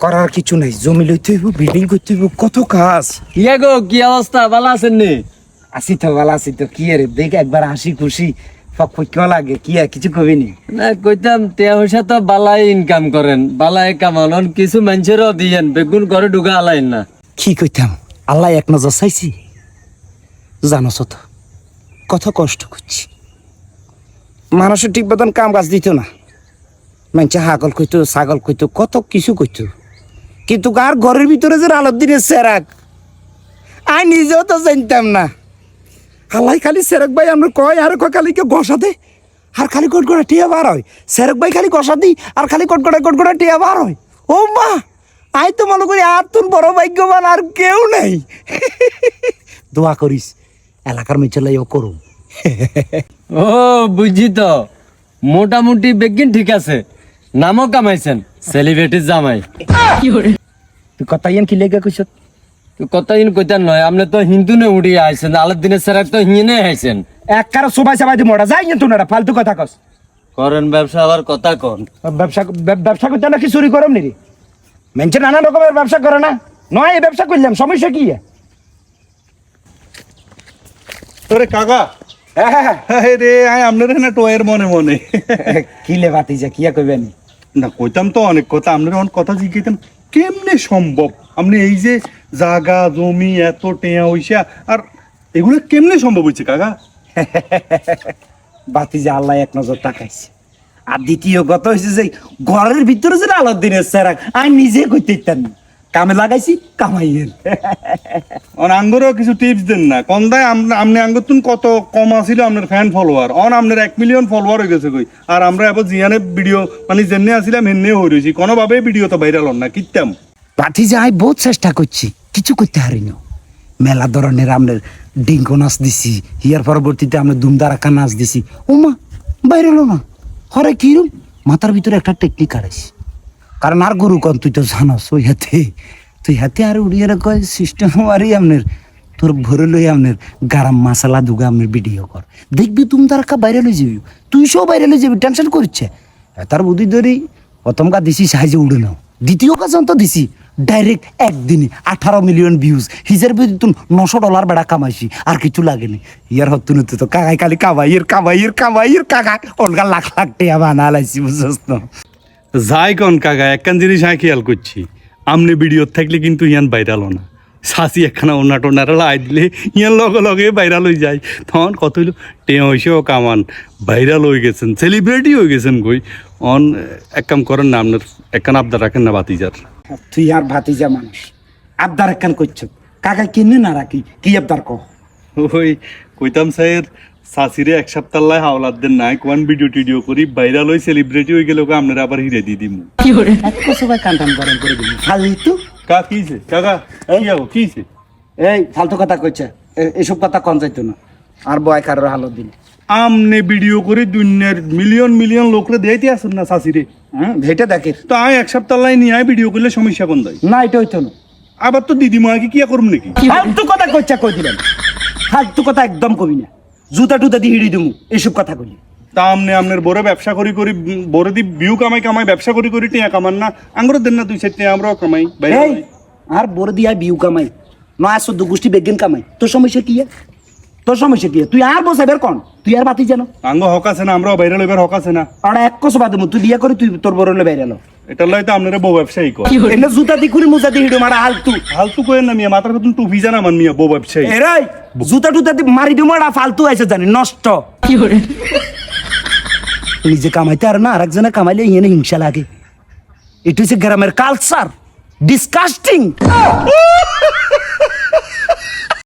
করার কিছু নাই, জমি লইতে হইব, বিল্ডিং করতে হইব, কত কাজ। ইয়া গো, কি অবস্থা? ভালো আছেন নি? আছি তো, ভালো আছি তো। কি রে দেখে একবার হাসি খুশি ফক লাগে, কি আর কিছু কবিনি? না কইতাম তে হইসা তো বালাই ইনকাম করেন, বালাই কামানোর কিছু মানুষেরও দিয়েন, বেগুন করে ঢুকা আলাইন না। কি কইতাম, আল্লাহ এক নজর চাইছি, জানোস তো কত কষ্ট করছি। মানুষের ঠিক মতন কাম কাজ দিত না, মানুষে হাগল কইতো, ছাগল কইতো, কত কিছু কইতো, কিন্তু আর ঘরের ভিতরে যে আলোর দিনের সেরাক আমি নিজেও তো জানতাম না। হালাই খালি সেরক ভাই আমরা কয় আর কয় খালি কে গসা দে আর খালি কটকটা টিয়া বার হয়। সেরক ভাই খালি গসা দিই আর খালি কটকটা টিয়া বার হয়। ও মা, আই তো মনে করি আর তোর বড় ভাগ্যবান আর কেউ নেই। দোয়া করিস এলাকার মিচলাইও করুম। ও বুঝছি তো, মোটামুটি বেগিন ঠিক আছে, নামও কামাইছেন, সেলিব্রিটি জামাই। তুই কথা ইয়ান কি লেগে কইছ? কতদিন কইতেন নয়, আপনি তো হিন্দু নে উড়িয়ে আইছেন, আলাদ দিনের সেরাক তো হিনে আইছেন। এক কারো সবাই সবাই দি মোড়া যাই তো না, ফালতু কথা কস। করেন ব্যবসা, আবার কথা কন। ব্যবসা করতে নাকি চুরি করম নি? মেনছে নানা রকমের ব্যবসা করে না, নয় এই ব্যবসা করলাম, সমস্যা কি? তোরে কাকা রে আপনার না টোয়ের মনে মনে কিলে বাতি যা কিয়া কইবেন না, কইতাম তো অনেক কথা, আপনার অনেক কথা জিজ্ঞাসা কেমনে সম্ভব আপনি এই যে জায়গা জমি এত টেয়া হইসা আর এগুলো কেমনে সম্ভব হয়েছে কাকা? বাতি যে আল্লাহ এক নজর তাকাইছে। আর দ্বিতীয় কথা হয়েছে যে ঘরের ভিতরে যে আলোর দিনের সেরাক আমি নিজে কইতে ইত্যান কামে লাগাইছি, কামাইয়ের। আঙ্গরও কিছু টিপস দেন না কোন দায়? আপনি আঙ্গুর তুন কত কম আছিল আপনার ফ্যান ফলোয়ার, আপনার 1 মিলিয়ন ফলোয়ার হয়ে গেছে কই। আর আমরা এবার জিয়ানে ভিডিও মানে জেনে আসিলাম হেনে হয়ে রয়েছি, কোনোভাবে ভিডিও তো ভাইরাল হন না কিতাম। বাতি যে আমি বহুত চেষ্টা করছি, কিছু করতে হারিনি। মেলা ধরনের আপনার ডিঙ্কো নাচ দিছি, ইয়ার পরবর্তীতে আমরা দুমদারাকা নাচ দিছি, ওমা বাইরে এলো না। হরে কিরম মাথার ভিতরে একটা টেকনিক আড়াইছি, কারণ আর গরু কন তুই তো জানস, ওই হাতে তুই হাতে আর উড়িয়ে কয় সিস্টেম আরই আপনার তোর ভরে লই আপনার গারাম মশলা দুগা আপনার ভিডিও কর, দেখবি তুমি তার কা বাইরে লই যাবি, তুই সব বাইরে লই যাবি, টেনশন করছে। তার বুদ্ধি ধরি প্রথম কাজ দিছি সাহায্যে উড়ে নাও, দ্বিতীয় কাজ তো দিছি ডাইরেক্ট একদিনে 18 মিলিয়ন ভিউজ, হিজের বিদ্যুৎ $900 বেড়া কামাইছি, আর কিছু লাগেনি। ইয়ার হতুন তো কাকাই খালি কামাইয়ের কাকা অলগা লাখ লাখ টাকা বানা লাইছি, বুঝছস না? যাই কন কাকা, একখান জিনিস আমি খেয়াল করছি, আমনে ভিডিও থাকলে কিন্তু ইয়ান ভাইরাল না। সাসি একখানা ওনা টোনারা লাই দিলে ইয়ার লগে লগে ভাইরাল হয়ে যায়। তখন কত হইলো টে হয়েছেও কামান, ভাইরাল হয়ে গেছেন, সেলিব্রিটি হয়ে গেছেন কই। এক কাম করেন না, আপনার একখান আবদার রাখেন না বাতিজার। তুই আর ভাতিজা মানুষ, আবদার একখান করছো, কাকা কিনে না রাখি কি আবদার কহ? ওই কইতাম স্যার সাসিরে 1 সপ্তাহ লাই হাওলাত দেন নাই, কোন ভিডিও টিডিও করি ভাইরাল হই সেলিব্রিটি হয়ে গেল, আপনারা আবার হিরে দিয়ে দিমু। সবাই কান্টান গরম করে দিবি ফালতু। কা কিছে কাকা কি যাবো কিছে? এই ফালতু কথা কইছে, এসব কথা কন যাইতো না। আর বয় কারোর হালত দিন আমনে ভিডিও করে দুনিয়ার মিলিয়ন মিলিয়ন লোকরে দেইতে আসেন না সাসিরে। ভেটে দেখিস তো আমি 1 সপ্তাহ লাই নিয়ে ভিডিও করলে সমস্যা কোন দেয়? না, এটা হইতো না। আবার তো দিদিমা কি কিয়া করুম নাকি? ফালতু কথা কইছা কই দিলেন, ফালতু কথা একদম কবি না, জুতা টুতা দিয়ে হিড়ি দিমু, এসব কথা কইলি। তা আমনে আপনার বড় ব্যবসা করি বড় দি ভিউ কামাই ব্যবসা করি টিয়া কামান না, আঙ্গুর দেন না 2 টাকা আমরাও কামাই বাইরে। এই আর বড় দিয়া বিউ কামাই, নয় 14 গোষ্ঠী বেগেন কামাই, তোর সমস্যা কি? তোর সমস্যা কি? তুই আর বসে বের কন, তুই আর বাতি জানো আঙ্গ হক আছে না, আমরাও বাইরে লইবার হক আছে না। আর এক কস বাদ তুই বিয়া করে তুই তোর বড় হলে বাইরে এলো, এটা লইতে আপনারা বউ ব্যবসায়ী কর। এনে জুতা দি কুড়ি মুজা দি হিড়ো মারা হালতু ফালতু কইেন না মিয়া, মাথার ভেতর টুপি জানা মান মিয়া বউ ব্যবসায়ী। এরাই জুতা টুতা দি মারি দিমু, এটা ফালতু আইছে জানি নষ্ট। নিজে কামাইতে আর না আরেকজনে কামাইলে ইয়েনে হিংসা লাগে, এটা হচ্ছে গ্রামের কালচার, ডিসকাস্টিং।